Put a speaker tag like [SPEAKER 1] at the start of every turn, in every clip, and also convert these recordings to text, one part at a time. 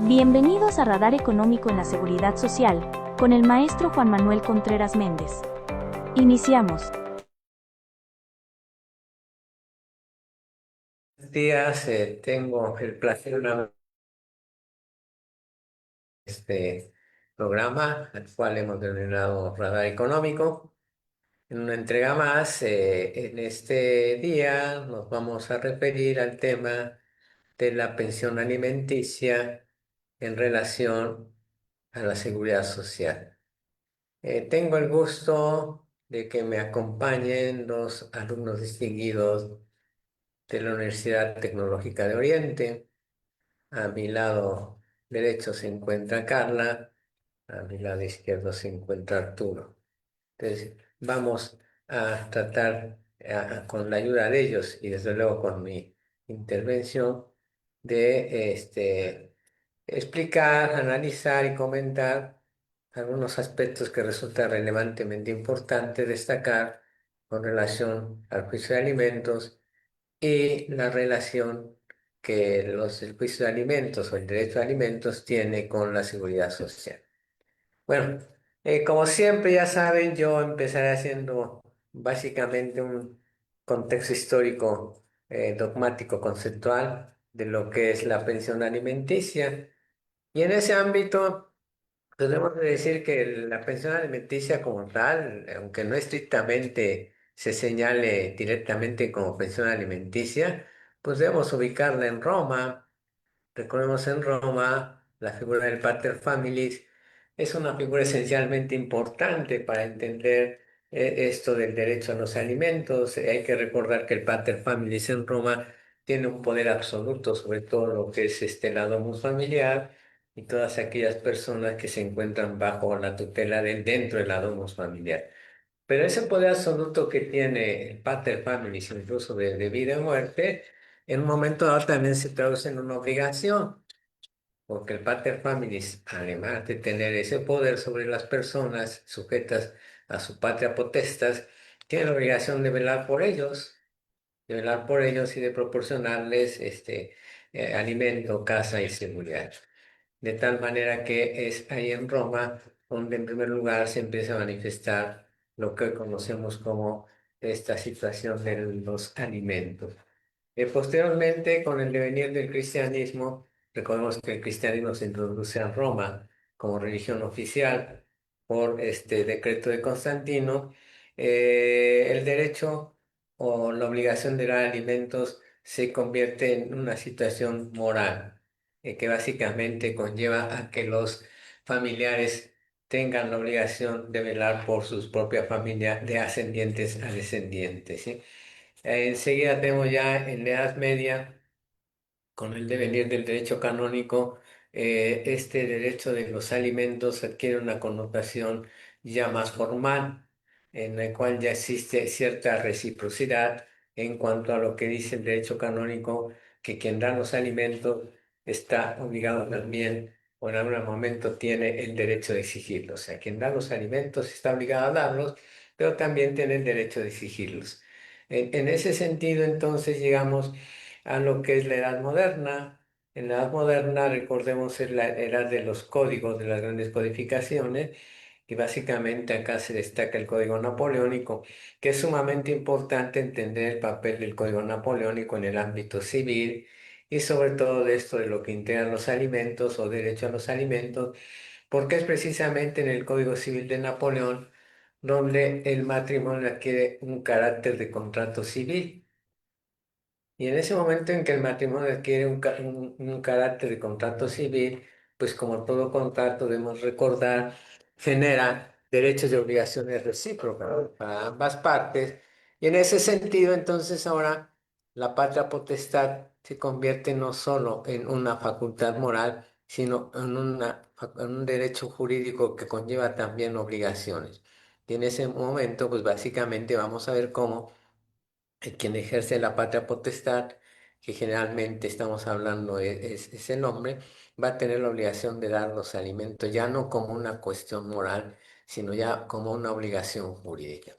[SPEAKER 1] Bienvenidos a Radar Económico en la Seguridad Social, con el maestro Juan Manuel Contreras Méndez. Iniciamos.
[SPEAKER 2] Buenos días, tengo el placer de este programa, al cual hemos denominado Radar Económico. En una entrega más, en este día nos vamos a referir al tema de la pensión alimenticia en relación a la seguridad social. Tengo el gusto de que me acompañen dos alumnos distinguidos de la Universidad Tecnológica de Oriente. A mi lado derecho se encuentra Carla, a mi lado izquierdo se encuentra Arturo. Entonces, vamos a tratar, con la ayuda de ellos y desde luego con mi intervención, de explicar, analizar y comentar algunos aspectos que resulta relevantemente importante destacar con relación al juicio de alimentos y la relación que el juicio de alimentos o el derecho a alimentos tiene con la seguridad social. Bueno, como siempre ya saben, yo empezaré haciendo básicamente un contexto histórico, dogmático, conceptual de lo que es la pensión alimenticia. Y en ese ámbito, podemos decir que la pensión alimenticia como tal, aunque no estrictamente se señale directamente como pensión alimenticia, pues debemos ubicarla en Roma. Recordemos en Roma, la figura del pater familias es una figura esencialmente importante para entender esto del derecho a los alimentos. Hay que recordar que el pater familias en Roma tiene un poder absoluto sobre todo lo que es la domus familiar y todas aquellas personas que se encuentran bajo la tutela dentro de la domus familiar. Pero ese poder absoluto que tiene el pater familias, incluso de vida y muerte, en un momento dado también se traduce en una obligación. Porque el pater familias, además de tener ese poder sobre las personas sujetas a su patria potestas, tiene la obligación de velar por ellos y de proporcionarles alimento, casa y seguridad. De tal manera que es ahí en Roma donde en primer lugar se empieza a manifestar lo que hoy conocemos como esta situación de los alimentos. Posteriormente, con el devenir del cristianismo, recordemos que el cristianismo se introduce a Roma como religión oficial por este decreto de Constantino. El derecho o la obligación de dar alimentos se convierte en una situación moral, que básicamente conlleva a que los familiares tengan la obligación de velar por sus propias familias de ascendientes a descendientes, ¿sí? Enseguida tenemos ya en la Edad Media, con el devenir del derecho canónico, este derecho de los alimentos adquiere una connotación ya más formal, en la cual ya existe cierta reciprocidad en cuanto a lo que dice el derecho canónico, que quien da los alimentos está obligado también, o en algún momento tiene el derecho de exigirlos. O sea, quien da los alimentos está obligado a darlos, pero también tiene el derecho de exigirlos. En ese sentido, entonces, llegamos a lo que es la edad moderna. En la edad moderna, recordemos, es la edad de los códigos, de las grandes codificaciones, y básicamente acá se destaca el código napoleónico, que es sumamente importante entender el papel del código napoleónico en el ámbito civil y sobre todo de esto de lo que integran los alimentos o derecho a los alimentos, porque es precisamente en el Código Civil de Napoleón donde el matrimonio adquiere un carácter de contrato civil. Y en ese momento en que el matrimonio adquiere un carácter de contrato civil, pues como todo contrato debemos recordar, genera derechos y obligaciones recíprocas, ¿no?, para ambas partes. Y en ese sentido, entonces ahora la patria potestad se convierte no solo en una facultad moral, sino en, en un derecho jurídico que conlleva también obligaciones. Y en ese momento, pues básicamente vamos a ver cómo quien ejerce la patria potestad, que generalmente estamos hablando es el hombre, va a tener la obligación de dar los alimentos, ya no como una cuestión moral, sino ya como una obligación jurídica.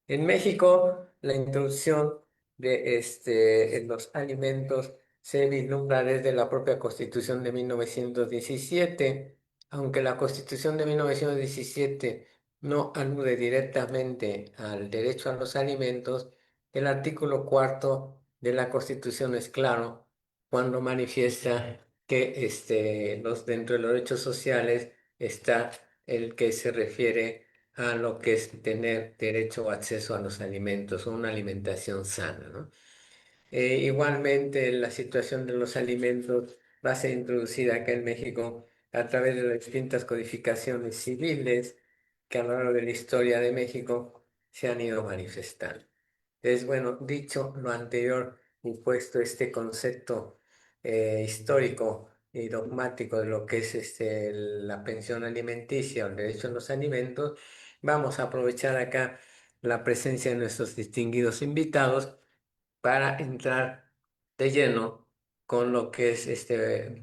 [SPEAKER 2] En México, la introducción de los alimentos se vislumbra desde la propia Constitución de 1917, aunque la Constitución de 1917 no alude directamente al derecho a los alimentos, el artículo cuarto de la Constitución es claro cuando manifiesta que dentro de los derechos sociales está el que se refiere a lo que es tener derecho o acceso a los alimentos o una alimentación sana, ¿no? Igualmente, la situación de los alimentos va a ser introducida acá en México a través de las distintas codificaciones civiles que a lo largo de la historia de México se han ido manifestando. Entonces, bueno, dicho lo anterior y puesto este concepto histórico y dogmático de lo que es la pensión alimenticia o el derecho a los alimentos, vamos a aprovechar acá la presencia de nuestros distinguidos invitados para entrar de lleno con lo que es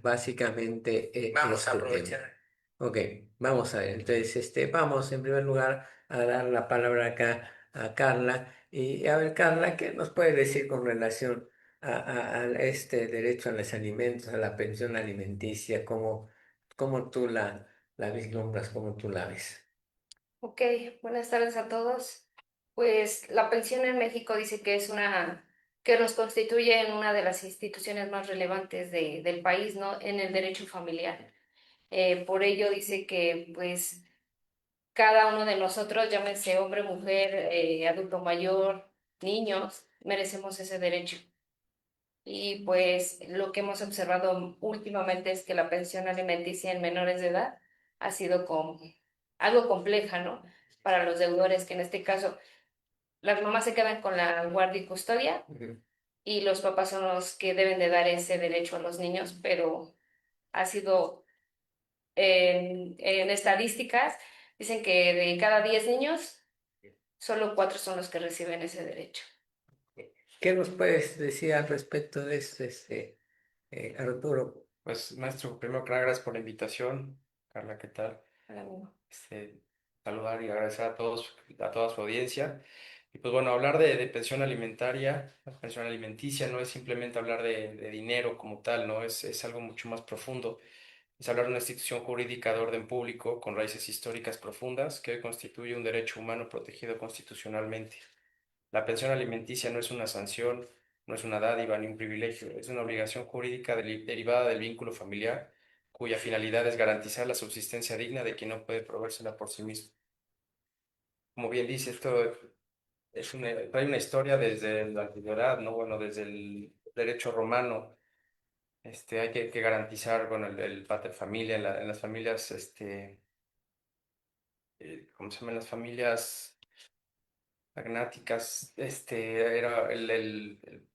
[SPEAKER 2] básicamente
[SPEAKER 3] Vamos a
[SPEAKER 2] este tema.
[SPEAKER 3] aprovechar.
[SPEAKER 2] Ok, vamos a ver. Entonces, vamos en primer lugar a dar la palabra acá a Carla. Y a ver, Carla, ¿qué nos puede decir con relación a este derecho a los alimentos, a la pensión alimenticia? ¿Cómo tú la vislumbras, cómo tú la ves?
[SPEAKER 4] Ok, buenas tardes a todos. Pues la pensión en México dice que es que nos constituye en una de las instituciones más relevantes del país, ¿no? En el derecho familiar. Por ello dice que, pues, cada uno de nosotros, llámese hombre, mujer, adulto mayor, niños, merecemos ese derecho. Y pues lo que hemos observado últimamente es que la pensión alimenticia en menores de edad ha sido algo compleja, ¿no? Para los deudores, que en este caso las mamás se quedan con la guardia y custodia
[SPEAKER 2] Ujú.
[SPEAKER 4] y los papás son los que deben de dar ese derecho a los niños, pero ha sido en estadísticas, dicen que de cada 10 niños, solo 4 son los que reciben ese derecho.
[SPEAKER 2] ¿Qué nos puedes decir al respecto de esto, Arturo?
[SPEAKER 3] Pues, maestro, primero que nada, gracias por la invitación. Carla, ¿qué tal?
[SPEAKER 4] Ahora mismo.
[SPEAKER 3] Este, Saludar y agradecer a todos, a toda su audiencia. Y pues bueno, hablar de pensión alimentaria, la pensión alimenticia, no es simplemente hablar de dinero como tal, ¿no? Es algo mucho más profundo. Es hablar de una institución jurídica de orden público con raíces históricas profundas que hoy constituye un derecho humano protegido constitucionalmente. La pensión alimenticia no es una sanción, no es una dádiva ni un privilegio, es una obligación jurídica derivada del vínculo familiar, cuya finalidad es garantizar la subsistencia digna de quien no puede proveérsela por sí mismo. Como bien dice, esto trae una historia desde la antigüedad, ¿no? Bueno, desde el derecho romano. Hay que garantizar, bueno, el pater familia en las familias, ¿cómo se llaman? Las familias agnáticas, era el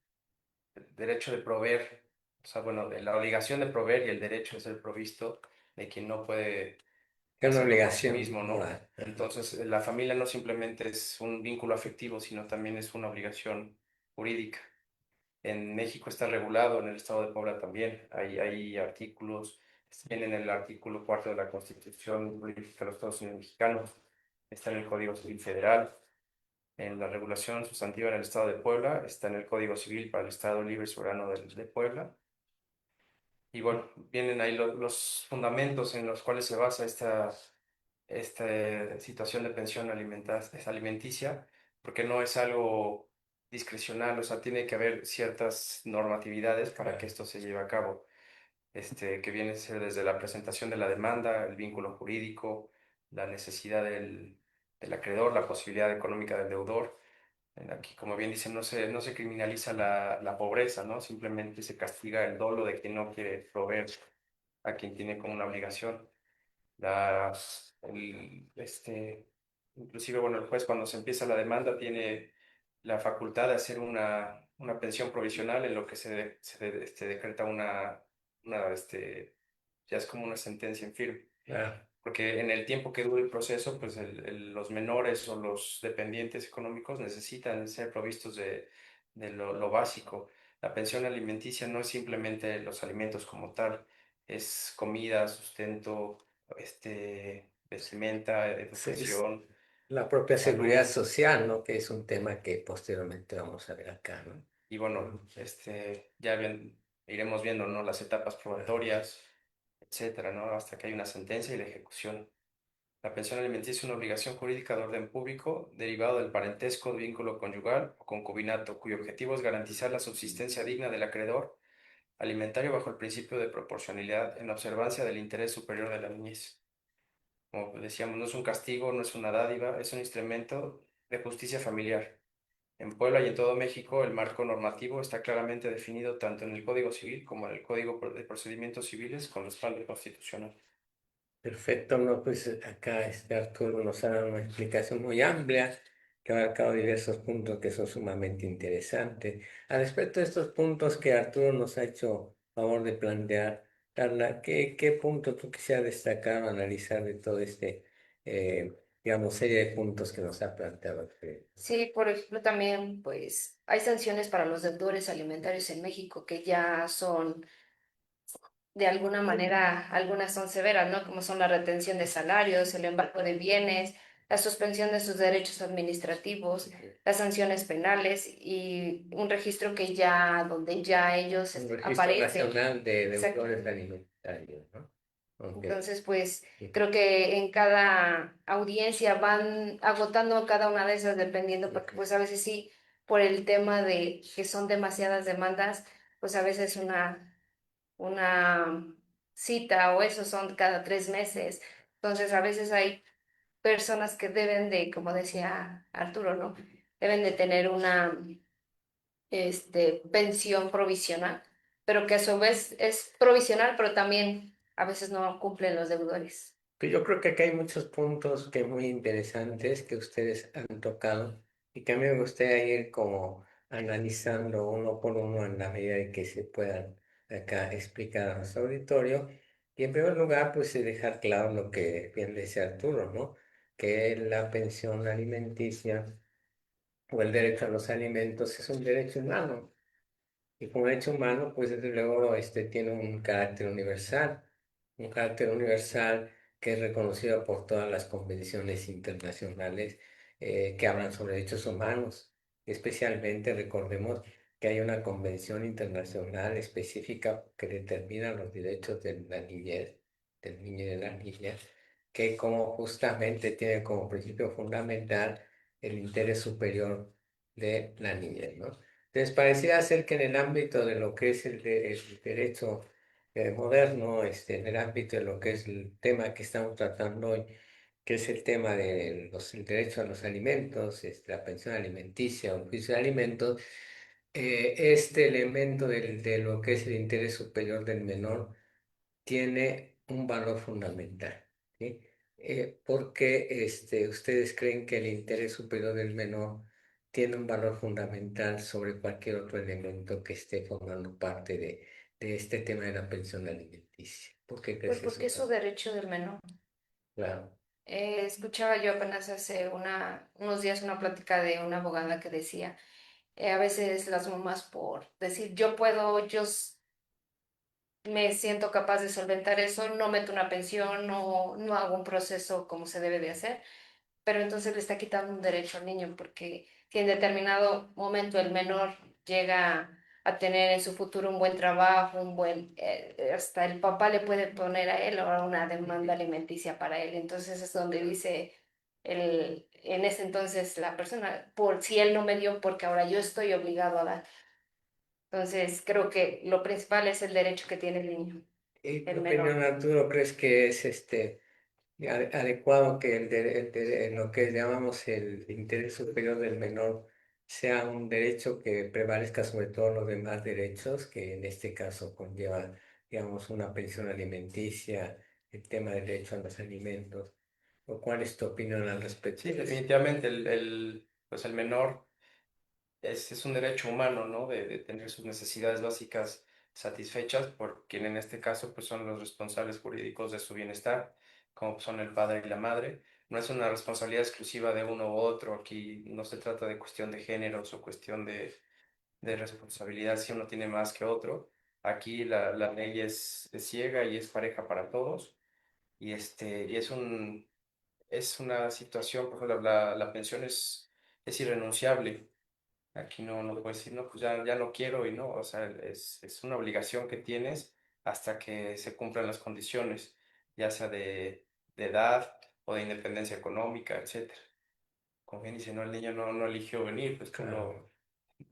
[SPEAKER 3] derecho de proveer, o sea, bueno, de la obligación de proveer y el derecho de ser provisto de quien no puede
[SPEAKER 2] Es una
[SPEAKER 3] hacerlo por sí
[SPEAKER 2] obligación
[SPEAKER 3] mismo, ¿no?
[SPEAKER 2] moral.
[SPEAKER 3] Entonces, la familia no simplemente es un vínculo afectivo, sino también es una obligación jurídica. En México está regulado, en el estado de Puebla también. Hay artículos, viene en el artículo cuarto de la Constitución Política de los Estados Unidos Mexicanos, está en el Código Civil Federal, en la regulación sustantiva en el estado de Puebla, está en el Código Civil para el Estado Libre y Soberano de Puebla. Y bueno, vienen ahí los fundamentos en los cuales se basa esta situación de pensión alimenticia, porque no es algo discrecional, o sea, tiene que haber ciertas normatividades para que esto se lleve a cabo, que viene a ser desde la presentación de la demanda, el vínculo jurídico, la necesidad del acreedor, la posibilidad económica del deudor. Aquí, como bien dicen, no se criminaliza la pobreza, ¿no? Simplemente se castiga el dolo de quien no quiere proveer a quien tiene como una obligación. La, el, Inclusive, bueno, el juez cuando se empieza la demanda tiene la facultad de hacer una pensión provisional en lo que decreta ya es como una sentencia en firme.
[SPEAKER 2] Claro.
[SPEAKER 3] Porque en el tiempo que dure el proceso, pues los menores o los dependientes económicos necesitan ser provistos de lo básico. La pensión alimenticia no es simplemente los alimentos como tal, es comida, sustento, vestimenta,
[SPEAKER 2] Es
[SPEAKER 3] educación,
[SPEAKER 2] la propia seguridad
[SPEAKER 3] salud.
[SPEAKER 2] social, ¿no? Que es un tema que posteriormente vamos a ver acá, ¿no?
[SPEAKER 3] Y bueno, ya bien. iremos viendo, ¿no? Las etapas probatorias, etcétera, ¿no? Hasta que hay una sentencia y la ejecución. La pensión alimenticia es una obligación jurídica de orden público derivado del parentesco, vínculo conyugal o concubinato, cuyo objetivo es garantizar la subsistencia digna del acreedor alimentario bajo el principio de proporcionalidad en observancia del interés superior de la niñez. Como decíamos, no es un castigo, no es una dádiva, es un instrumento de justicia familiar. En Puebla y en todo México, el marco normativo está claramente definido tanto en el Código Civil como en el Código de Procedimientos Civiles con respaldo constitucional.
[SPEAKER 2] Perfecto, no, pues acá Arturo nos ha dado una explicación muy amplia que ha abarcado diversos puntos que son sumamente interesantes. Al respecto de estos puntos que Arturo nos ha hecho favor de plantear, Carla, ¿qué punto tú quisieras destacar o analizar de todo este, digamos, serie de puntos que nos ha planteado?
[SPEAKER 4] Sí, por ejemplo, también pues hay sanciones para los deudores alimentarios en México que ya son de alguna manera, algunas son severas, ¿no? Como son la retención de salarios, el embargo de bienes, la suspensión de sus derechos administrativos, las sanciones penales y un registro que ya, donde ya ellos
[SPEAKER 2] Un registro
[SPEAKER 4] aparecen.
[SPEAKER 2] nacional de
[SPEAKER 4] Exacto.
[SPEAKER 2] deudores alimentarios, ¿no? Ok.
[SPEAKER 4] Entonces, pues creo que en cada audiencia van agotando cada una de esas dependiendo, porque pues a veces sí, por el tema de que son demasiadas demandas, pues a veces una cita o eso son cada 3 meses. Entonces, a veces hay personas que deben de, como decía Arturo, ¿no? Deben de tener una pensión provisional, pero que a su vez es provisional, pero también a veces no cumplen los deudores.
[SPEAKER 2] Pues yo creo que acá hay muchos puntos que muy interesantes que ustedes han tocado y que a mí me gustaría ir como analizando uno por uno en la medida de que se puedan acá explicar a nuestro auditorio. Y en primer lugar, pues dejar claro lo que bien decía Arturo, ¿no? Que la pensión alimenticia o el derecho a los alimentos es un derecho humano y como derecho humano, pues desde luego tiene un carácter universal que es reconocido por todas las convenciones internacionales que hablan sobre derechos humanos. Especialmente recordemos que hay una convención internacional específica que determina los derechos de la niñez, del niño y de la niña, que como justamente tiene como principio fundamental el interés superior de la niñez, ¿no? Entonces, pareciera ser que en el ámbito de lo que es el derecho moderno, en el ámbito de lo que es el tema que estamos tratando hoy, que es el tema el derecho a los alimentos, la pensión alimenticia o el juicio de alimentos, este elemento de lo que es el interés superior del menor tiene un valor fundamental, ¿sí? Porque ustedes creen que el interés superior del menor tiene un valor fundamental sobre cualquier otro elemento que esté formando parte de este tema de la pensión alimenticia. ¿Por qué
[SPEAKER 4] Pues
[SPEAKER 2] crees eso,
[SPEAKER 4] porque es su
[SPEAKER 2] Carlos?
[SPEAKER 4] derecho del menor.
[SPEAKER 2] Claro.
[SPEAKER 4] Escuchaba yo apenas hace unos días una plática de una abogada que decía, a veces las mamás por decir yo puedo, me siento capaz de solventar eso, no meto una pensión, no hago un proceso como se debe de hacer, pero entonces le está quitando un derecho al niño, porque si en determinado momento el menor llega a tener en su futuro un buen trabajo, hasta el papá le puede poner a él ahora una demanda alimenticia para él, entonces es donde dice en ese entonces la persona, por si él no me dio, porque ahora yo estoy obligado a dar. Entonces creo que lo principal es el derecho que tiene el niño,
[SPEAKER 2] ¿Y qué
[SPEAKER 4] el menor.
[SPEAKER 2] opinión, Arturo, crees que es adecuado que lo que llamamos el interés superior del menor sea un derecho que prevalezca sobre todos los demás derechos, que en este caso conlleva, digamos, una pensión alimenticia, el tema del derecho a los alimentos? ¿O cuál es tu opinión al respecto
[SPEAKER 3] Sí,
[SPEAKER 2] de eso?
[SPEAKER 3] definitivamente pues el menor es un derecho humano, ¿no? De tener sus necesidades básicas satisfechas por quien en este caso pues son los responsables jurídicos de su bienestar, como son el padre y la madre. No es una responsabilidad exclusiva de uno u otro, aquí no se trata de cuestión de géneros o cuestión de responsabilidad si uno tiene más que otro. Aquí la ley es ciega y es pareja para todos y es una situación, por ejemplo, la pensión es irrenunciable. Aquí no puedes decir, no, pues ya no quiero y no, o sea, es una obligación que tienes hasta que se cumplan las condiciones, ya sea de edad o de independencia económica, etcétera. Como bien dice, no, el niño no eligió venir, pues
[SPEAKER 2] Claro.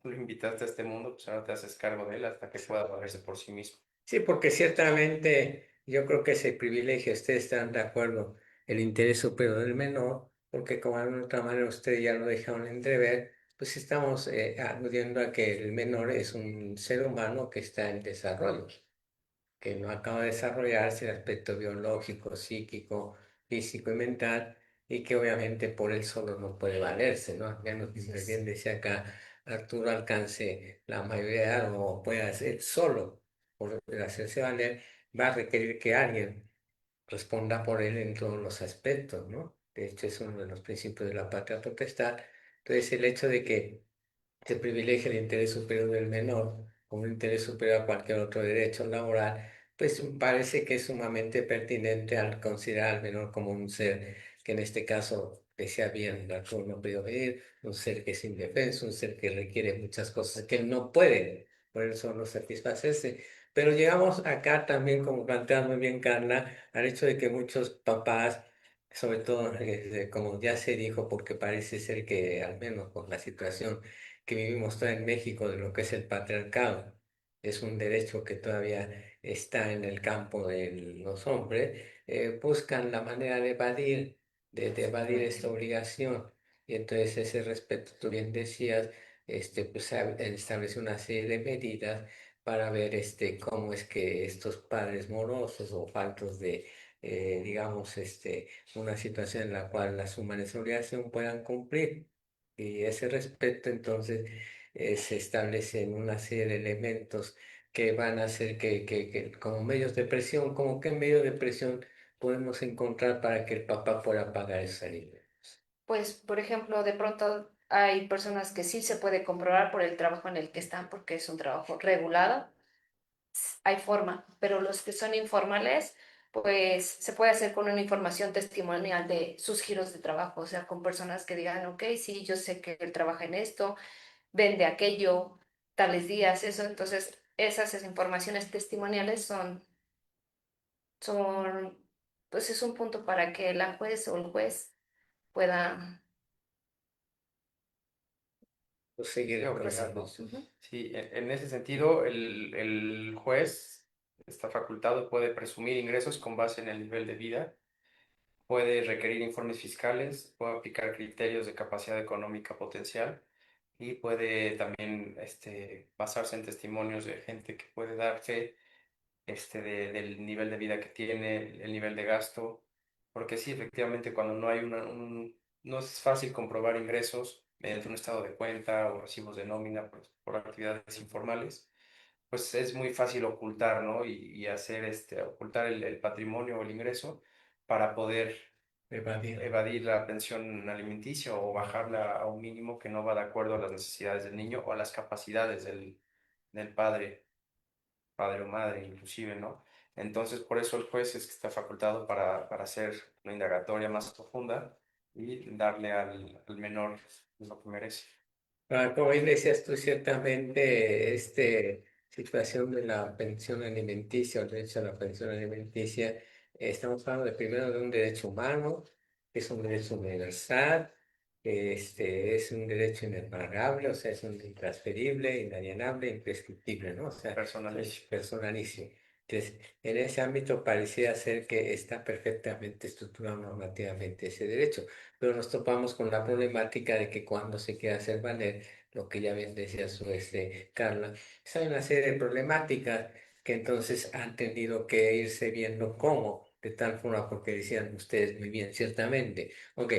[SPEAKER 3] tú lo invitaste a este mundo, pues ahora te haces cargo de él hasta que pueda valerse por sí mismo.
[SPEAKER 2] Sí, porque ciertamente yo creo que ese privilegio, ustedes están de acuerdo, el interés superior del menor, porque como de alguna otra manera ustedes ya lo dejaron entrever, pues estamos aludiendo a que el menor es un ser humano que está en desarrollo, que no acaba de desarrollarse el aspecto biológico, psíquico, físico y mental, y que obviamente por él solo no puede valerse, ¿no? Ya no, bien decía acá, Arturo alcance la mayoría o puede hacer solo, por hacerse valer, va a requerir que alguien responda por él en todos los aspectos, ¿no? De hecho, es uno de los principios de la patria potestad. Entonces, el hecho de que se privilegia el interés superior del menor como un interés superior a cualquier otro derecho laboral, pues parece que es sumamente pertinente al considerar al menor como un ser que en este caso, decía bien, Arturo no puede oír, un ser que es indefenso, un ser que requiere muchas cosas que él no puede por él solo satisfacerse. Pero llegamos acá también, como plantea muy bien Carla, al hecho de que muchos papás, sobre todo, como ya se dijo, porque parece ser que al menos por la situación que vivimos todavía en México de lo que es el patriarcado. Es un derecho que todavía está en el campo de los hombres. Buscan la manera de evadir, de evadir esta obligación. Y entonces ese respeto, tú bien decías, pues establece una serie de medidas para ver cómo es que estos padres morosos o faltos de, digamos, una situación en la cual asuman esa obligación puedan cumplir. Y ese respeto entonces se establecen una serie de elementos que van a hacer que como medios de presión, como qué medio de presión podemos encontrar para que el papá pueda pagar esa libre.
[SPEAKER 4] Pues, por ejemplo, de pronto hay personas que sí se puede comprobar por el trabajo en el que están, porque es un trabajo regulado, hay forma, pero los que son informales, pues se puede hacer con una información testimonial de sus giros de trabajo, o sea, con personas que digan, ok, sí, yo sé que él trabaja en esto, vende aquello, tales días, eso, entonces esas informaciones testimoniales son, pues es un punto para que la juez o el juez pueda
[SPEAKER 2] Pues seguir
[SPEAKER 3] Sí,
[SPEAKER 2] el
[SPEAKER 3] obligar,
[SPEAKER 2] proceso.
[SPEAKER 3] ¿no?
[SPEAKER 4] ujú.
[SPEAKER 3] Sí, en ese sentido, el juez está facultado, puede presumir ingresos con base en el nivel de vida, puede requerir informes fiscales, puede aplicar criterios de capacidad económica potencial y puede también basarse en testimonios de gente que puede dar fe del nivel de vida que tiene, el nivel de gasto, porque sí, efectivamente, cuando no hay no es fácil comprobar ingresos mediante un estado de cuenta o recibos de nómina por actividades informales, pues es muy fácil ocultar, ¿no? Y hacer ocultar el patrimonio o el ingreso para poder
[SPEAKER 2] Evadir.
[SPEAKER 3] evadir la pensión alimenticia o bajarla a un mínimo que no va de acuerdo a las necesidades del niño o a las capacidades del padre o madre, inclusive, ¿no? Entonces, por eso el juez es que está facultado para hacer una indagatoria más profunda y darle al menor lo que merece.
[SPEAKER 2] Como bien decías tú, ciertamente, situación de la pensión alimenticia, o el derecho a la pensión alimenticia, estamos hablando de primero de un derecho humano, que es un derecho universal, que es un derecho inenarrable, o sea, es un intransferible, inalienable, imprescriptible, ¿no? O sea, es
[SPEAKER 3] Personalísimo.
[SPEAKER 2] personalísimo. Entonces, en ese ámbito parecía ser que está perfectamente estructurado normativamente ese derecho, pero nos topamos con la problemática de que cuando se quiere hacer valer, lo que ya bien decía su Carla, pues hay una serie de problemáticas que entonces han tenido que irse viendo cómo, de tal forma, porque decían ustedes muy bien, ciertamente, ok,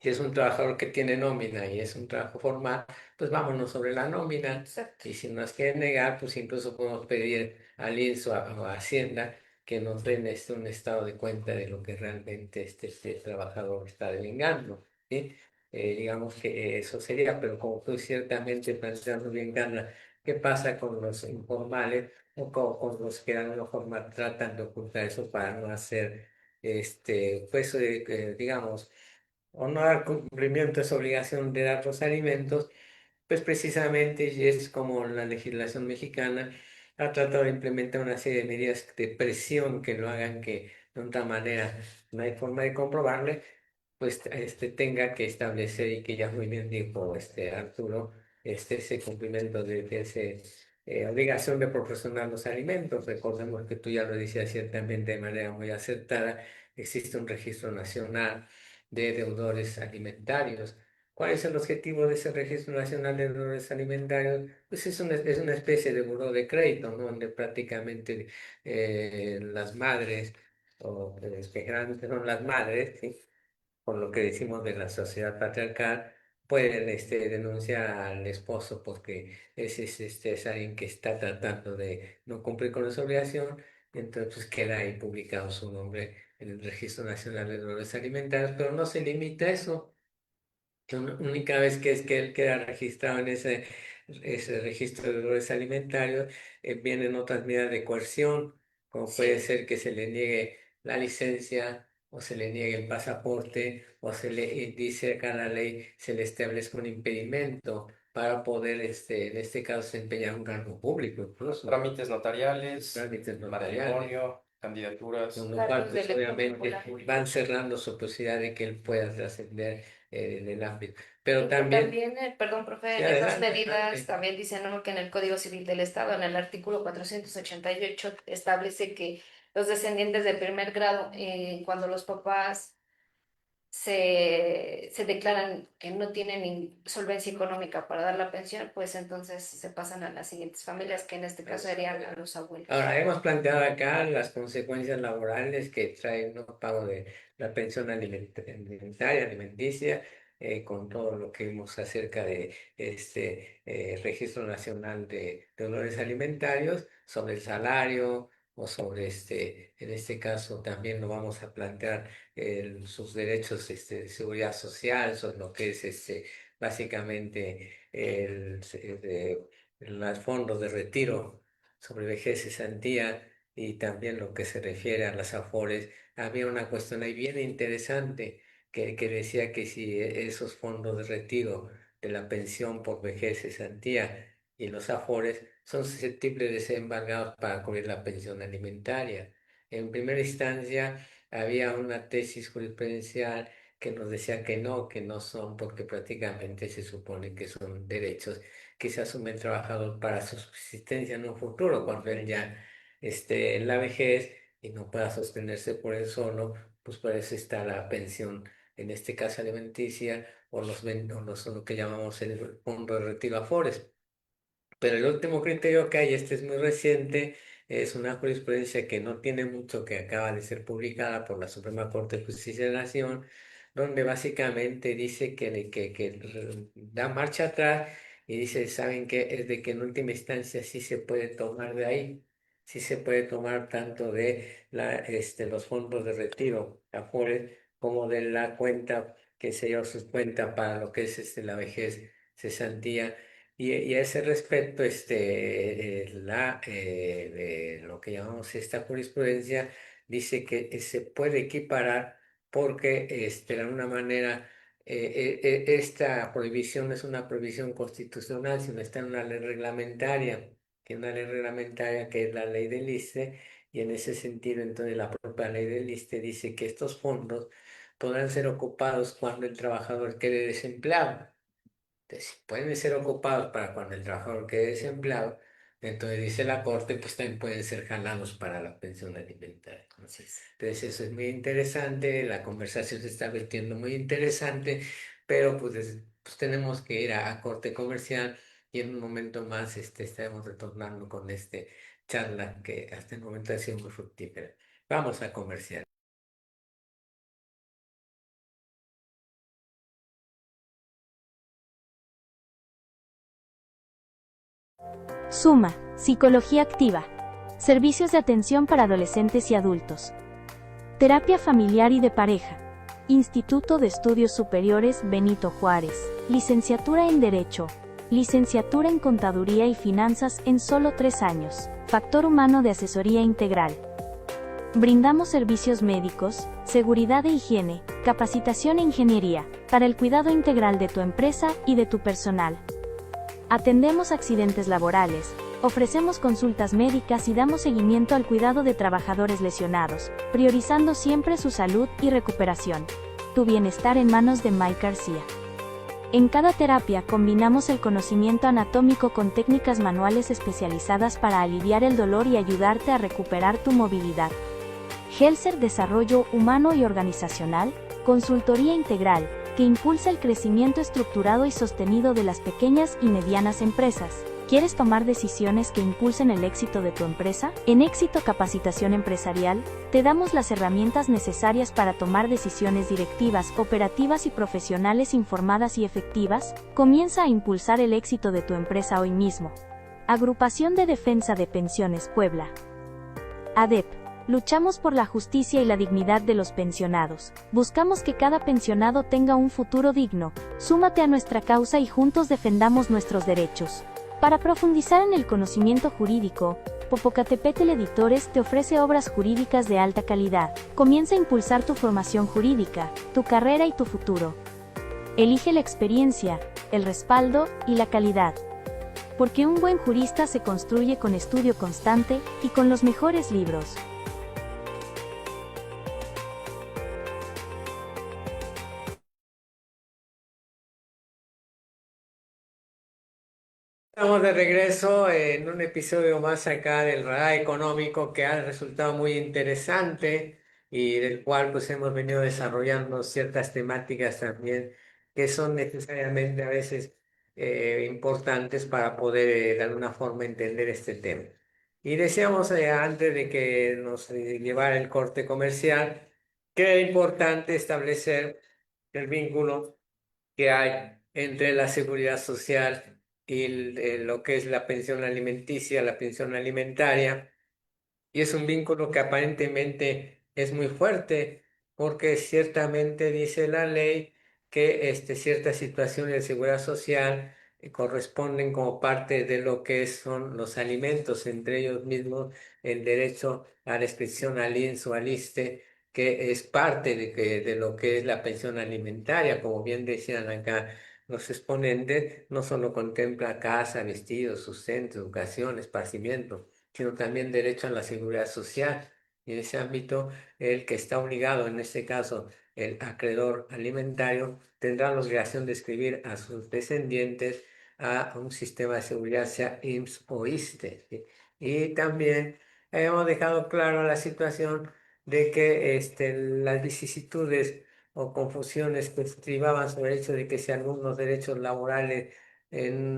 [SPEAKER 2] si es un trabajador que tiene nómina y es un trabajo formal, pues vámonos sobre la nómina.
[SPEAKER 4] Exacto.
[SPEAKER 2] Y si nos quieren negar, pues incluso podemos pedir al INSS o a Hacienda que nos den un estado de cuenta de lo que realmente este trabajador está devengando, ¿sí? Digamos que eso sería, pero como tú ciertamente planteando bien, Carla, ¿qué pasa con los informales o con los que de alguna forma tratan de ocultar eso para no hacer, pues, digamos, o no dar cumplimiento a esa obligación de dar los alimentos, pues precisamente y es como la legislación mexicana ha tratado de implementar una serie de medidas de presión que lo hagan que de otra manera no hay forma de comprobarle, pues tenga que establecer y que ya muy bien dijo Arturo, ese cumplimiento de ese obligación de proporcionar los alimentos. Recordemos que tú ya lo decías ciertamente de manera muy acertada, existe un registro nacional de deudores alimentarios. ¿Cuál es el objetivo de ese registro nacional de deudores alimentarios? Pues es una especie de buró de crédito, ¿no? Donde prácticamente las madres, o que generalmente son las madres, ¿sí? Por lo que decimos de la sociedad patriarcal, pueden denunciar al esposo porque es alguien que está tratando de no cumplir con su obligación, entonces pues, queda ahí publicado su nombre en el Registro Nacional de Deudores Alimentarios, pero no se limita a eso. La única vez que es que él queda registrado en ese registro de deudores alimentarios, vienen otras medidas de coerción, como puede
[SPEAKER 4] Sí.
[SPEAKER 2] ser que se le niegue la licencia o se le niegue el pasaporte o se le dice acá la ley, se le establezca un impedimento para poder, en este caso, desempeñar un cargo público, incluso
[SPEAKER 3] Trámites notariales,
[SPEAKER 2] trámites notariales.
[SPEAKER 3] matrimonio, candidaturas.
[SPEAKER 2] Con lo
[SPEAKER 4] Cargos
[SPEAKER 2] cual,
[SPEAKER 4] de
[SPEAKER 2] pues
[SPEAKER 4] elector
[SPEAKER 2] obviamente
[SPEAKER 4] popular.
[SPEAKER 2] van cerrando su posibilidad de que él pueda trascender en el ámbito. Pero
[SPEAKER 4] Y que
[SPEAKER 2] también,
[SPEAKER 4] también, perdón,
[SPEAKER 2] sí,
[SPEAKER 4] profe, esas
[SPEAKER 2] adelante,
[SPEAKER 4] medidas
[SPEAKER 2] adelante.
[SPEAKER 4] también dicen, ¿no?, que en el Código Civil del Estado, en el artículo 488, establece que los descendientes de primer grado, cuando los papás se declaran que no tienen solvencia económica para dar la pensión, pues entonces se pasan a las siguientes familias, que en este caso serían a los abuelos.
[SPEAKER 2] Ahora, hemos planteado acá las consecuencias laborales que trae el no pago de la pensión alimentaria, alimenticia, con todo lo que vimos acerca de este Registro Nacional de Deudores Alimentarios, sobre el salario o sobre en este caso también lo vamos a plantear sus derechos de seguridad social, sobre lo que es básicamente los fondos de retiro sobre vejez y cesantía y también lo que se refiere a las AFORES. Había una cuestión ahí bien interesante que decía que si esos fondos de retiro de la pensión por vejez, cesantía y los AFORES son susceptibles de ser embargados para cubrir la pensión alimentaria. En primera instancia había una tesis jurisprudencial que nos decía que no son, porque prácticamente se supone que son derechos que se asume el trabajador para su subsistencia en un futuro, cuando él ya esté en la vejez y no pueda sostenerse por él solo, pues para eso está la pensión, en este caso alimenticia, o lo que llamamos el fondo de retiro Afores. Pero el último criterio que hay, este es muy reciente, es una jurisprudencia que no tiene mucho, que acaba de ser publicada por la Suprema Corte de Justicia de la Nación, donde básicamente dice que da marcha atrás y dice, ¿saben qué? Es de que en última instancia sí se puede tomar de ahí, sí se puede tomar tanto de los fondos de retiro, Afores, como de la cuenta que se dio su cuenta para lo que es la vejez, cesantía. Y a ese respecto, lo que llamamos esta jurisprudencia dice que se puede equiparar porque, de alguna manera, esta prohibición no es una prohibición constitucional, sino está en una ley reglamentaria, que es la ley del ISSSTE, y en ese sentido, entonces, la propia ley del ISSSTE dice que estos fondos podrán ser ocupados cuando el trabajador quede desempleado. Entonces, si pueden ser ocupados para cuando el trabajador quede desempleado, entonces dice la Corte, pues también pueden ser jalados para la pensión alimentaria, ¿no?
[SPEAKER 4] Así es.
[SPEAKER 2] Entonces eso es muy interesante, la conversación se está virtiendo muy interesante, pero pues tenemos que ir a corte comercial y en un momento más estaremos retornando con charla que hasta el momento ha sido muy fructífera. Vamos a comercial.
[SPEAKER 1] Suma, Psicología Activa. Servicios de atención para adolescentes y adultos. Terapia familiar y de pareja. Instituto de Estudios Superiores Benito Juárez. Licenciatura en Derecho. Licenciatura en Contaduría y Finanzas en solo 3 años. Factor humano de asesoría integral. Brindamos servicios médicos, seguridad e higiene, capacitación e ingeniería, para el cuidado integral de tu empresa y de tu personal. Atendemos accidentes laborales, ofrecemos consultas médicas y damos seguimiento al cuidado de trabajadores lesionados, priorizando siempre su salud y recuperación. Tu bienestar en manos de Mike García. En cada terapia combinamos el conocimiento anatómico con técnicas manuales especializadas para aliviar el dolor y ayudarte a recuperar tu movilidad. Helser Desarrollo Humano y Organizacional, consultoría integral, que impulsa el crecimiento estructurado y sostenido de las pequeñas y medianas empresas. ¿Quieres tomar decisiones que impulsen el éxito de tu empresa? En Éxito Capacitación Empresarial, te damos las herramientas necesarias para tomar decisiones directivas, operativas y profesionales informadas y efectivas. Comienza a impulsar el éxito de tu empresa hoy mismo. Agrupación de Defensa de Pensiones Puebla. ADEP. Luchamos por la justicia y la dignidad de los pensionados. Buscamos que cada pensionado tenga un futuro digno. Súmate a nuestra causa y juntos defendamos nuestros derechos. Para profundizar en el conocimiento jurídico, Popocatépetl Editores te ofrece obras jurídicas de alta calidad. Comienza a impulsar tu formación jurídica, tu carrera y tu futuro. Elige la experiencia, el respaldo y la calidad. Porque un buen jurista se construye con estudio constante y con los mejores libros.
[SPEAKER 2] Estamos de regreso en un episodio más acá del Radar Económico que ha resultado muy interesante y del cual pues hemos venido desarrollando ciertas temáticas también que son necesariamente a veces importantes para poder de alguna forma entender este tema. Y decíamos antes de que nos llevara el corte comercial que es importante establecer el vínculo que hay entre la seguridad social y lo que es la pensión alimenticia, la pensión alimentaria, y es un vínculo que aparentemente es muy fuerte, porque ciertamente dice la ley que ciertas situaciones de seguridad social corresponden como parte de lo que son los alimentos, entre ellos mismos el derecho a la inscripción al INSS o al ISSSTE, que es parte de lo que es la pensión alimentaria, como bien decían acá los exponentes, no solo contempla casa, vestidos, sustento, educación, esparcimiento, sino también derecho a la seguridad social. Y en ese ámbito, el que está obligado, en este caso, el acreedor alimentario, tendrá la obligación de escribir a sus descendientes a un sistema de seguridad, sea IMSS o ISSSTE, ¿sí? Y también hemos dejado claro la situación de que las vicisitudes o confusiones que estribaban sobre el hecho de que si algunos derechos laborales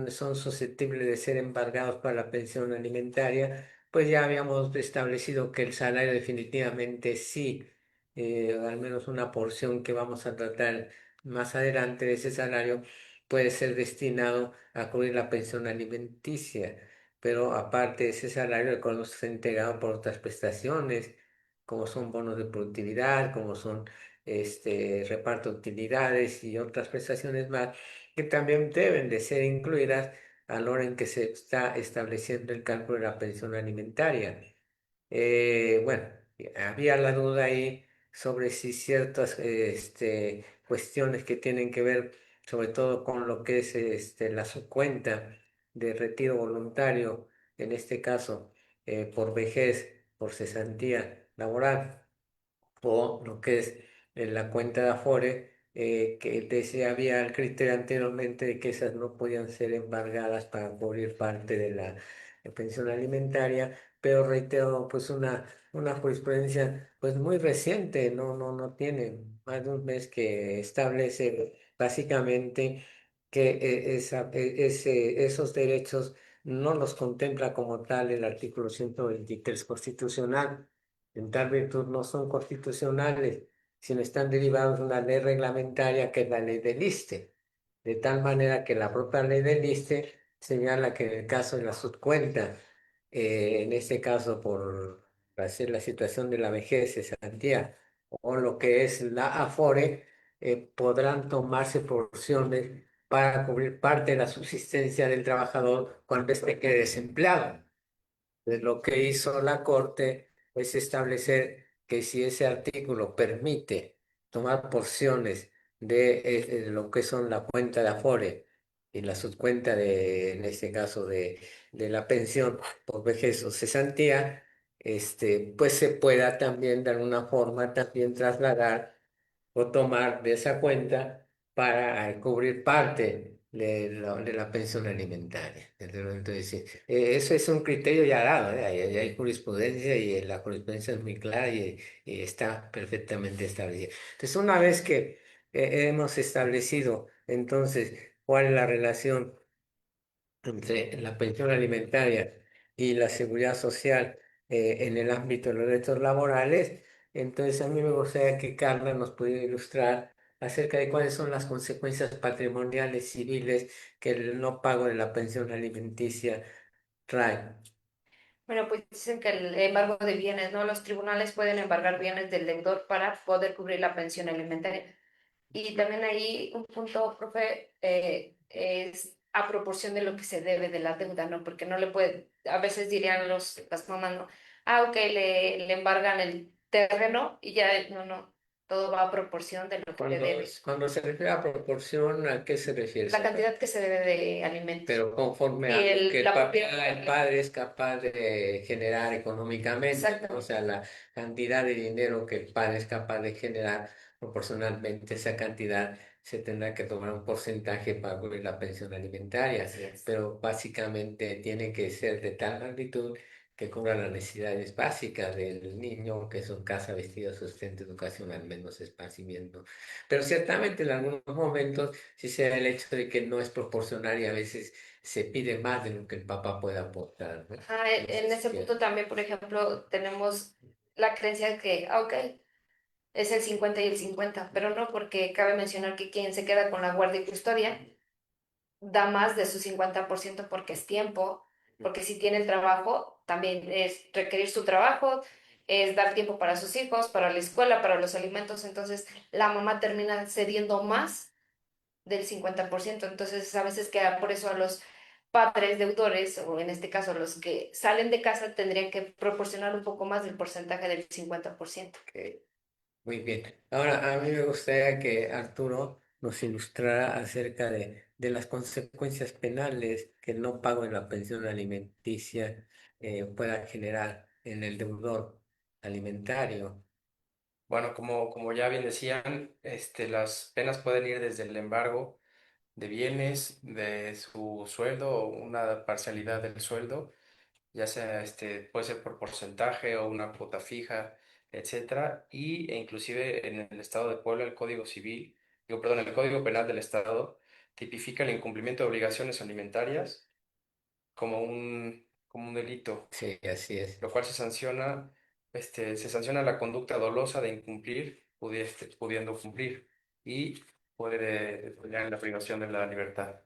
[SPEAKER 2] son susceptibles de ser embargados para la pensión alimentaria, pues ya habíamos establecido que el salario definitivamente sí, al menos una porción que vamos a tratar más adelante de ese salario puede ser destinado a cubrir la pensión alimenticia, pero aparte de ese salario, el cual está integrado por otras prestaciones, como son bonos de productividad, como son reparto de utilidades y otras prestaciones más que también deben de ser incluidas a la hora en que se está estableciendo el cálculo de la pensión alimentaria. Bueno, había la duda ahí sobre si ciertas cuestiones que tienen que ver sobre todo con lo que es la subcuenta de retiro voluntario, en este caso por vejez, por cesantía laboral, o lo que es la cuenta de Afore, que había el criterio anteriormente de que esas no podían ser embargadas para cubrir parte de la pensión alimentaria, pero reitero, pues una jurisprudencia pues muy reciente, no tiene más de un mes, que establece básicamente que esos derechos no los contempla como tal el artículo 123 constitucional. En tal virtud no son constitucionales, sino están derivados de una ley reglamentaria que es la ley del ISSSTE, de tal manera que la propia ley del ISSSTE señala que en el caso de la subcuenta, en este caso por hacer la situación de la vejez, cesantía, o lo que es la Afore, podrán tomarse porciones para cubrir parte de la subsistencia del trabajador cuando éste quede desempleado. Lo que hizo la Corte es establecer que si ese artículo permite tomar porciones de lo que son la cuenta de Afore y la subcuenta en este caso de la pensión por vejez o cesantía, pues se pueda también de alguna forma también trasladar o tomar de esa cuenta para cubrir parte de la pensión alimentaria. Entonces, sí, eso es un criterio ya dado, ¿eh? Hay jurisprudencia y la jurisprudencia es muy clara y está perfectamente establecida. Entonces, una vez que hemos establecido entonces cuál es la relación entre la pensión alimentaria y la seguridad social en el ámbito de los derechos laborales, entonces a mí me gustaría que Carla nos pudiera ilustrar acerca de cuáles son las consecuencias patrimoniales civiles que el no pago de la pensión alimenticia trae.
[SPEAKER 4] Bueno, pues dicen que el embargo de bienes, ¿no? Los tribunales pueden embargar bienes del deudor para poder cubrir la pensión alimentaria. Y también ahí un punto, profe, es a proporción de lo que se debe de la deuda, ¿no? Porque no le puede, a veces dirían las mamás, ¿no? Ah, ok, le embargan el terreno y ya, no, no, todo va a proporción de lo que le debe.
[SPEAKER 2] Cuando se refiere a proporción, ¿a qué se refiere
[SPEAKER 4] La
[SPEAKER 2] esa parte?
[SPEAKER 4] cantidad que se debe de alimentos.
[SPEAKER 2] Pero conforme
[SPEAKER 4] Y
[SPEAKER 2] a lo que
[SPEAKER 4] la propiedad.
[SPEAKER 2] el padre es capaz de generar económicamente, ¿no? O
[SPEAKER 4] Exactamente.
[SPEAKER 2] sea, la cantidad de dinero que el padre es capaz de generar proporcionalmente, esa cantidad se tendrá que tomar un porcentaje para cubrir la pensión alimentaria,
[SPEAKER 4] Así es.
[SPEAKER 2] pero básicamente tiene que ser de tal magnitud que cubra las necesidades básicas del niño, que son casa, vestido, sustento, educación, al menos esparcimiento. Pero ciertamente en algunos momentos sí se da el hecho de que no es proporcional y a veces se pide más de lo que el papá puede aportar, ¿no?
[SPEAKER 4] Ajá,
[SPEAKER 2] No sé
[SPEAKER 4] en
[SPEAKER 2] si
[SPEAKER 4] ese
[SPEAKER 2] quieres.
[SPEAKER 4] punto también, por ejemplo, tenemos la creencia de que, ah, ok, es el 50 y el 50, pero no, porque cabe mencionar que quien se queda con la guardia y custodia da más de su 50% porque es tiempo, porque si tiene el trabajo, también es requerir su trabajo, es dar tiempo para sus hijos, para la escuela, para los alimentos, entonces la mamá termina cediendo más del 50%, entonces a veces queda por eso a los padres deudores, o en este caso los que salen de casa, tendrían que proporcionar un poco más del porcentaje del 50%.
[SPEAKER 2] Ok, muy bien. Ahora, a mí me gustaría que Arturo nos ilustrara acerca de las consecuencias penales que el no pago de la pensión alimenticia pueda generar en el deudor alimentario.
[SPEAKER 3] Bueno, como ya bien decían, las penas pueden ir desde el embargo de bienes, de su sueldo o una parcialidad del sueldo, ya sea puede ser por porcentaje o una cuota fija, etcétera, e inclusive en el Estado de Puebla el Código Civil, digo, perdón, el Código Penal del Estado tipifica el incumplimiento de obligaciones alimentarias como un delito,
[SPEAKER 2] Sí, así es.
[SPEAKER 3] lo cual se sanciona la conducta dolosa de incumplir, pudiendo cumplir, y puede terminar en la privación de la libertad.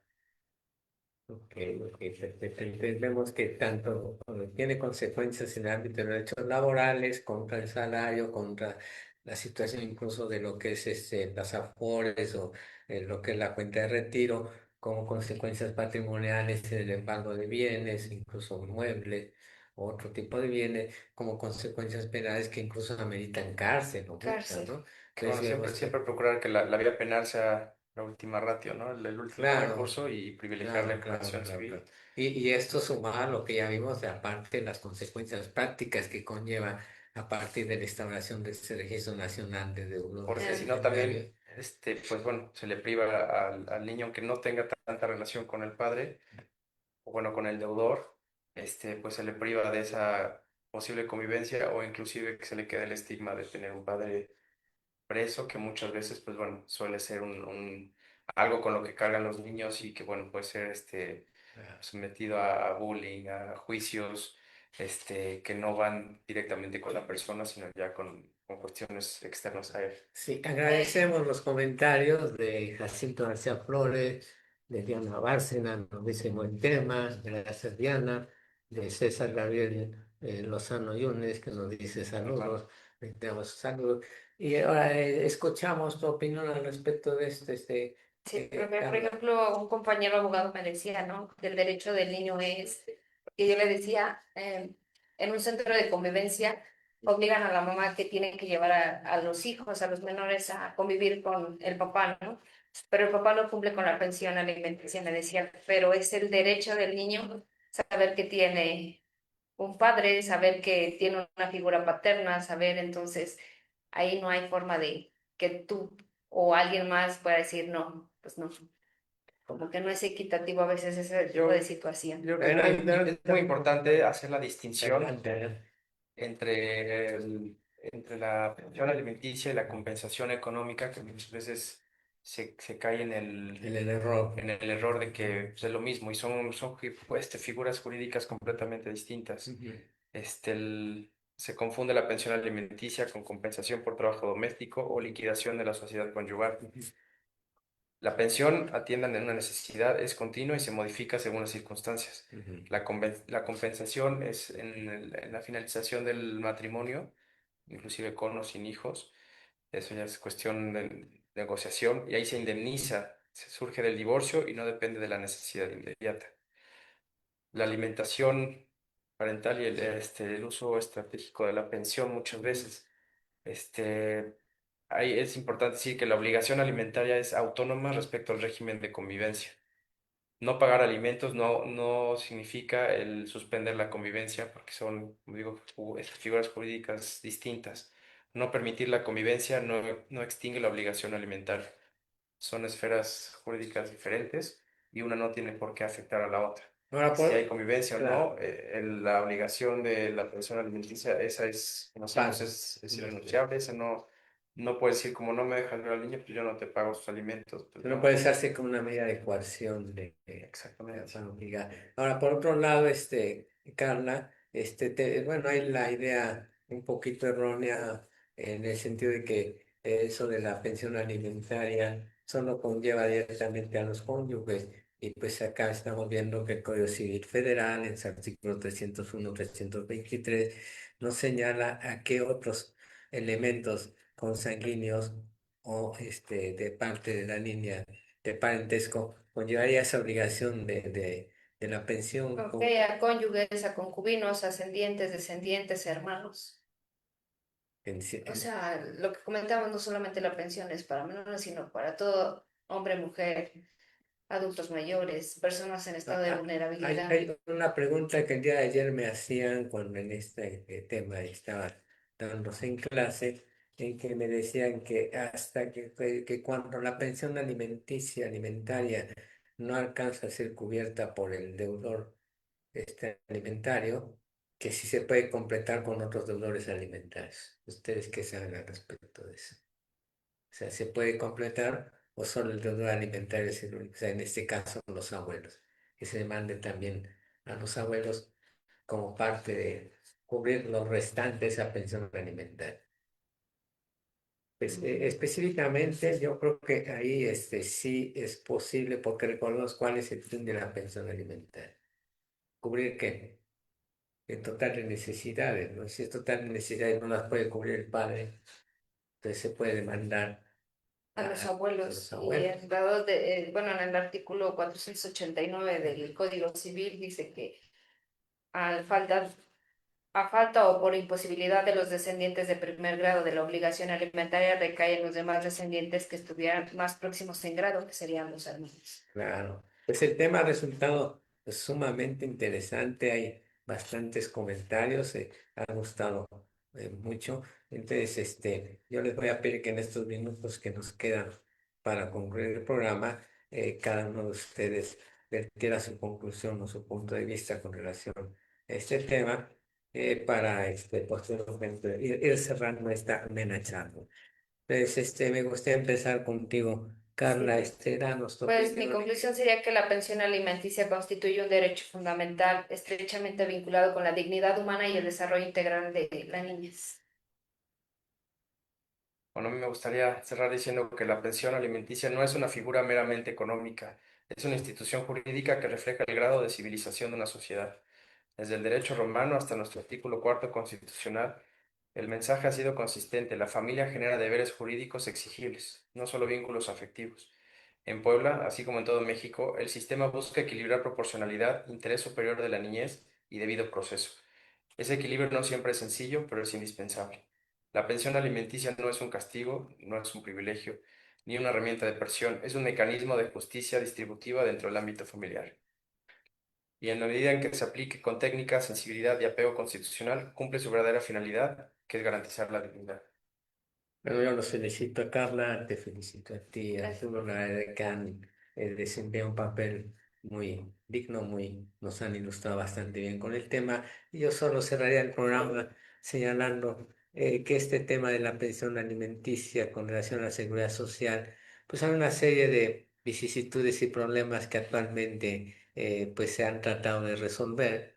[SPEAKER 2] Ok, ok, perfecto. Entonces vemos que tanto tiene consecuencias en el ámbito de los derechos laborales, contra el salario, contra la situación incluso de lo que es las afores o lo que es la cuenta de retiro, como consecuencias patrimoniales, el embargo de bienes, incluso muebles, otro tipo de bienes, como consecuencias penales que incluso ameritan cárcel o multa,
[SPEAKER 4] Cárcel.
[SPEAKER 2] ¿no?
[SPEAKER 3] Que
[SPEAKER 2] Entonces
[SPEAKER 3] bueno,
[SPEAKER 2] vemos
[SPEAKER 3] siempre
[SPEAKER 2] que,
[SPEAKER 3] procurar que la vía penal sea la última ratio, ¿no? El último
[SPEAKER 2] claro.
[SPEAKER 3] recurso y privilegiar la
[SPEAKER 2] Claro, claro,
[SPEAKER 3] impugnación
[SPEAKER 2] claro, claro.
[SPEAKER 3] civil.
[SPEAKER 2] Y esto sumado a lo que ya vimos, de aparte de las consecuencias prácticas que conlleva a partir de la instauración de este registro nacional de deudores
[SPEAKER 3] Porque si
[SPEAKER 4] Eh,
[SPEAKER 3] no también,
[SPEAKER 2] alimentarios.
[SPEAKER 3] pues bueno, se le priva al niño que no tenga tanta relación con el padre, o bueno, con el deudor, pues se le priva de esa posible convivencia o inclusive que se le quede el estigma de tener un padre preso, que muchas veces, pues bueno, suele ser algo con lo que cargan los niños y que bueno, puede ser
[SPEAKER 2] Ah,
[SPEAKER 3] sometido a bullying, a juicios, que no van directamente con la persona, sino ya con cuestiones externas a él.
[SPEAKER 2] sí, agradecemos los comentarios de Jacinto García Flores, de Diana Bárcena, nos dice buen tema, gracias Diana, de César Gabriel Lozano Yunes, que nos dice saludos, le damos saludos. Y ahora escuchamos tu opinión al respecto de
[SPEAKER 4] Sí, profe, por
[SPEAKER 2] Carla.
[SPEAKER 4] ejemplo, un compañero abogado me decía, ¿no? Del derecho del niño es, que yo le decía, en un centro de convivencia obligan a la mamá que tiene que llevar a los hijos, a los menores, a convivir con el papá, ¿no? pero el papá no cumple con la pensión alimenticia, me decía, pero es el derecho del niño saber que tiene un padre, saber que tiene una figura paterna, saber entonces, ahí no hay forma de que tú o alguien más pueda decir no, pues no, como que no es equitativo a veces ese tipo de situación.
[SPEAKER 3] Yo creo que es muy importante hacer la distinción
[SPEAKER 2] Adelante.
[SPEAKER 3] entre la pensión alimenticia y la compensación económica, que muchas veces se cae
[SPEAKER 2] El error.
[SPEAKER 3] en el error de que pues, es lo mismo y son figuras jurídicas completamente distintas.
[SPEAKER 2] Ujú.
[SPEAKER 3] Se confunde la pensión alimenticia con compensación por trabajo doméstico o liquidación de la sociedad conyugal. La pensión atiende a una necesidad, es continua y se modifica según las circunstancias.
[SPEAKER 2] Ujú.
[SPEAKER 3] La compensación es en la finalización del matrimonio, inclusive con o sin hijos. Eso ya es cuestión de negociación y ahí se indemniza, se surge del divorcio y no depende de la necesidad inmediata. La alimentación parental y el uso estratégico de la pensión muchas veces. Ahí es importante decir que la obligación alimentaria es autónoma respecto al régimen de convivencia. No pagar alimentos no significa el suspender la convivencia, porque son, como digo, figuras jurídicas distintas. No permitir la convivencia no extingue la obligación alimentaria. Son esferas jurídicas diferentes y una no tiene por qué afectar a la otra.
[SPEAKER 2] Ahora,
[SPEAKER 3] Si hay convivencia o
[SPEAKER 2] claro,
[SPEAKER 3] no, la obligación de la pensión alimenticia, esa conocemos,
[SPEAKER 2] pasa.
[SPEAKER 3] es irrenunciable, esa no puede decir como no me dejas ver al niño, pues yo no te pago sus alimentos, pues
[SPEAKER 2] No
[SPEAKER 3] no.
[SPEAKER 2] puede usarse como una medida de coerción
[SPEAKER 3] Exactamente.
[SPEAKER 2] para obligar. Ahora, por otro lado, Carla, bueno, hay la idea un poquito errónea en el sentido de que eso de la pensión alimentaria solo conlleva directamente a los cónyuges. Y pues acá estamos viendo que el Código Civil Federal, en su artículo 301, 323, nos señala a qué otros elementos consanguíneos o de parte de la línea de parentesco conllevaría esa obligación de la pensión.
[SPEAKER 4] Ok, a cónyuges, a concubinos, ascendientes, descendientes, hermanos.
[SPEAKER 2] En-
[SPEAKER 4] O
[SPEAKER 2] en-
[SPEAKER 4] sea, lo que comentamos no solamente la pensión es para menores, sino para todo hombre, mujer, adultos mayores, personas en
[SPEAKER 2] ah,
[SPEAKER 4] estado de
[SPEAKER 2] ah, hay,
[SPEAKER 4] vulnerabilidad.
[SPEAKER 2] hay una pregunta que el día de ayer me hacían cuando en este tema estaba dándose en clase, en que me decían que hasta que cuando la pensión alimentaria no alcanza a ser cubierta por el deudor alimentario, que sí se puede completar con otros deudores alimentarios. ¿Ustedes qué saben al respecto de eso? O sea, ¿se puede completar o solo el deudor alimentario es el único? O sea, en este caso, los abuelos. Que se demande también a los abuelos como parte de cubrir los restantes a pensión alimentaria. Pues, específicamente, yo creo que ahí sí es posible, porque recordemos cuál es el fin de la pensión alimentaria. ¿Cubrir qué? En total de necesidades, ¿no? Si es total de necesidades no las puede cubrir el padre, entonces se puede demandar
[SPEAKER 4] A los
[SPEAKER 2] a los
[SPEAKER 4] abuelos y
[SPEAKER 2] abuelos.
[SPEAKER 4] bueno, en el artículo 489 del Código Civil dice que al falta, a falta o por imposibilidad de los descendientes de primer grado de la obligación alimentaria recae en los demás descendientes que estuvieran más próximos en grado, que serían los hermanos.
[SPEAKER 2] Claro, pues el tema ha resultado pues, sumamente interesante, hay bastantes comentarios, ha gustado mucho. Entonces, yo les voy a pedir que en estos minutos que nos quedan para concluir el programa, cada uno de ustedes vertiera su conclusión o su punto de vista con relación a este tema, para posteriormente ir cerrando esta amena charla. Entonces, me gustaría empezar contigo, Carla,
[SPEAKER 4] Sí.
[SPEAKER 2] danos tu
[SPEAKER 4] Pues mi
[SPEAKER 2] opinión.
[SPEAKER 4] conclusión sería que la pensión alimenticia constituye un derecho fundamental estrechamente vinculado con la dignidad humana y el desarrollo integral de la niñez.
[SPEAKER 3] Bueno, a mí me gustaría cerrar diciendo que la pensión alimenticia no es una figura meramente económica, es una institución jurídica que refleja el grado de civilización de una sociedad. Desde el derecho romano hasta nuestro artículo cuarto constitucional, el mensaje ha sido consistente. La familia genera deberes jurídicos exigibles, no solo vínculos afectivos. En Puebla, así como en todo México, el sistema busca equilibrar proporcionalidad, interés superior de la niñez y debido proceso. Ese equilibrio no siempre es sencillo, pero es indispensable. La pensión alimenticia no es un castigo, no es un privilegio, ni una herramienta de presión, es un mecanismo de justicia distributiva dentro del ámbito familiar. Y en la medida en que se aplique con técnica, sensibilidad y apego constitucional, cumple su verdadera finalidad, que es garantizar la dignidad.
[SPEAKER 2] Bueno, yo los felicito a Carla, te felicito a ti,
[SPEAKER 4] Gracias.
[SPEAKER 2] Arturo, la verdad que han desempeñado un papel muy digno, nos han ilustrado bastante bien con el tema. Y yo solo cerraría el programa señalando que este tema de la pensión alimenticia con relación a la seguridad social, pues hay una serie de vicisitudes y problemas que actualmente pues se han tratado de resolver,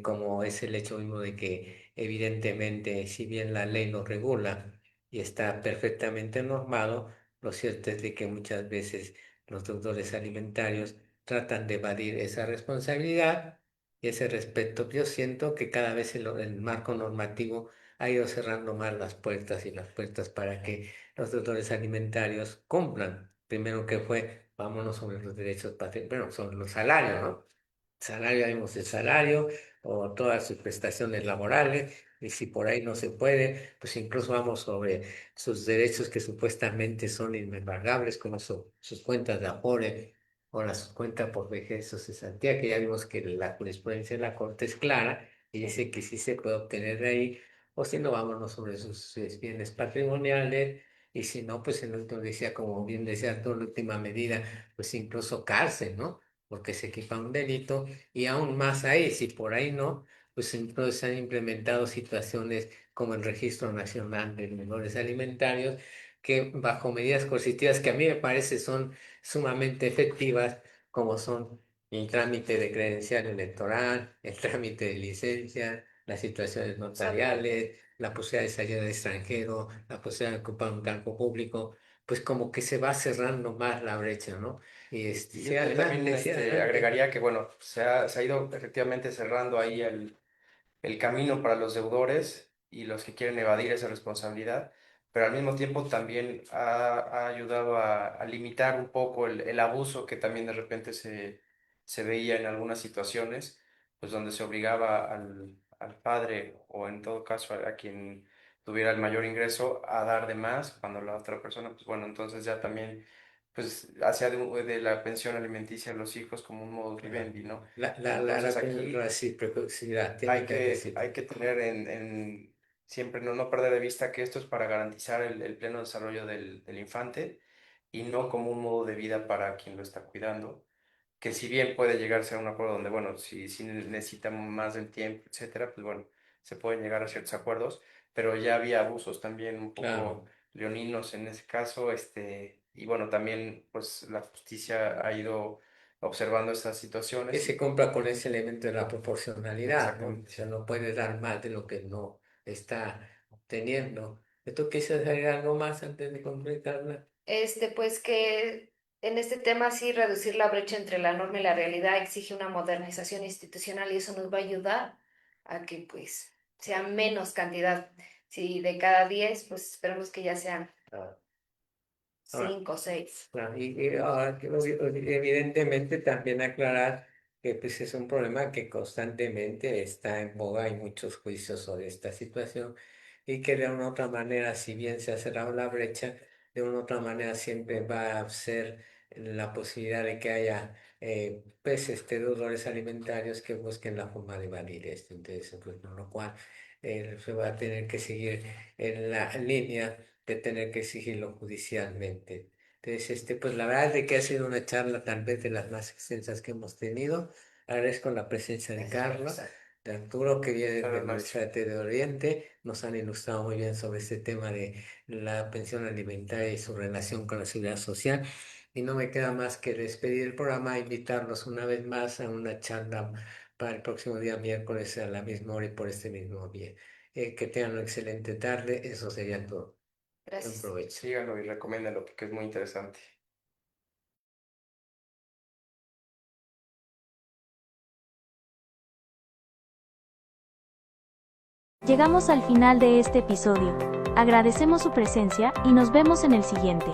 [SPEAKER 2] como es el hecho mismo de que evidentemente, si bien la ley lo regula, y está perfectamente normado, lo cierto es de que muchas veces los deudores alimentarios tratan de evadir esa responsabilidad y ese respecto. Yo siento que cada vez el marco normativo ha ido cerrando más las puertas y las puertas para que los deudores alimentarios cumplan. Primero que fue, vámonos sobre los derechos bueno, sobre los salarios, ¿no? Salario, haremos el salario o todas sus prestaciones laborales, y si por ahí no se puede, pues incluso vamos sobre sus derechos que supuestamente son inembargables, como sus cuentas de Afore o las cuentas por vejez o cesantía, que ya vimos que la jurisprudencia de la Corte es clara y dice que sí se puede obtener de ahí, o si no, vámonos sobre sus bienes patrimoniales. Y si no, pues en último decía, como bien decía tú, en última medida, pues incluso cárcel, ¿no? Porque se equipa un delito y aún más ahí, si por ahí no, pues entonces se han implementado situaciones como el Registro Nacional de Menores Alimentarios, que bajo medidas coercitivas que a mí me parece son sumamente efectivas, como son el trámite de credencial electoral, el trámite de licencia, las situaciones notariales, la posibilidad de salir al extranjero, la posibilidad de ocupar un cargo público, pues como que se va cerrando más la brecha, ¿no? Y
[SPEAKER 3] Y
[SPEAKER 2] sí,
[SPEAKER 3] yo también
[SPEAKER 2] adelante, sí, adelante.
[SPEAKER 3] agregaría que, bueno, se ha ido efectivamente cerrando ahí el camino para los deudores y los que quieren evadir esa responsabilidad, pero al mismo tiempo también ha ayudado a limitar un poco el abuso que también de repente se veía en algunas situaciones, pues donde se obligaba al padre o en todo caso a quien tuviera el mayor ingreso a dar de más, cuando la otra persona, pues bueno, entonces ya también pues hacía de la pensión alimenticia a los hijos como un modus
[SPEAKER 2] Claro.
[SPEAKER 3] vivendi, ¿no?
[SPEAKER 2] La
[SPEAKER 3] Entonces aquí
[SPEAKER 2] reciprocidad tiene que
[SPEAKER 3] hay
[SPEAKER 2] existir.
[SPEAKER 3] que tener siempre no perder de vista que esto es para garantizar el pleno desarrollo del infante y no como un modo de vida para quien lo está cuidando, que si bien puede llegarse a un acuerdo donde, bueno, si necesitamos más del tiempo, etcétera, pues bueno, se pueden llegar a ciertos acuerdos, pero ya había abusos también un
[SPEAKER 2] Claro.
[SPEAKER 3] poco leoninos en ese caso, y bueno, también pues la justicia ha ido observando estas
[SPEAKER 2] Que
[SPEAKER 3] situaciones
[SPEAKER 2] se
[SPEAKER 3] y
[SPEAKER 2] compra con ese elemento de la proporcionalidad, ¿no? O
[SPEAKER 3] exactamente.
[SPEAKER 2] sea, no puede dar más de lo que no está obteniendo. ¿Tú quisieras agregar algo más antes de completarla?
[SPEAKER 4] Pues que en este tema sí reducir la brecha entre la norma y la realidad exige una modernización institucional y eso nos va a ayudar a que pues sea menos cantidad. Si de cada 10, pues esperemos que ya sean
[SPEAKER 2] Ah, ahora,
[SPEAKER 4] 5 o 6.
[SPEAKER 2] claro, y ahora, evidentemente también aclarar que pues, es un problema que constantemente está en boga, hay muchos juicios sobre esta situación y que de una u otra manera, si bien se ha cerrado la brecha, de una u otra manera siempre va a ser la posibilidad de que haya pues, deudores alimentarios que busquen la forma de evadir esto. Entonces, pues, con lo cual se va a tener que seguir en la línea de tener que exigirlo judicialmente. Entonces, pues la verdad es de que ha sido una charla tal vez de las más extensas que hemos tenido. Agradezco la presencia de
[SPEAKER 3] Gracias,
[SPEAKER 2] Carla,
[SPEAKER 3] Ernesto.
[SPEAKER 2] de Arturo, que viene de
[SPEAKER 3] Claro,
[SPEAKER 2] la
[SPEAKER 3] maestro.
[SPEAKER 2] Universidad de Oriente. Nos han ilustrado muy bien sobre este tema de la pensión alimentaria y su relación con la seguridad social. Y no me queda más que despedir el programa e invitarlos una vez más a una charla para el próximo día miércoles a la misma hora y por este mismo día. Que tengan una excelente tarde. Eso sería todo. Buen
[SPEAKER 4] Gracias.
[SPEAKER 2] provecho.
[SPEAKER 3] Síganlo y recomiéndenlo porque es muy interesante.
[SPEAKER 1] Llegamos al final de este episodio. Agradecemos su presencia y nos vemos en el siguiente.